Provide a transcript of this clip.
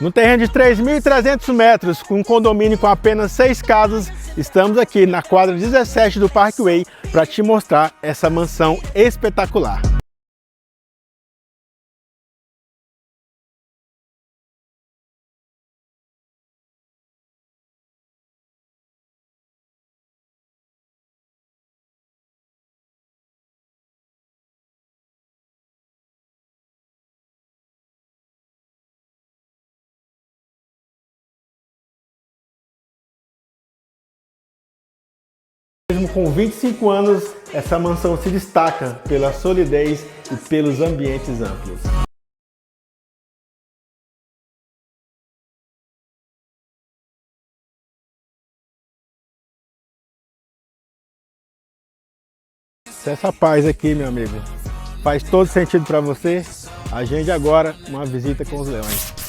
No terreno de 3.300 metros, com um condomínio com apenas 6 casas, estamos aqui na quadra 17 do Parkway para te mostrar essa mansão espetacular. Mesmo com 25 anos, essa mansão se destaca pela solidez e pelos ambientes amplos. Se essa paz aqui, meu amigo, faz todo sentido para você, agende agora uma visita com os leões.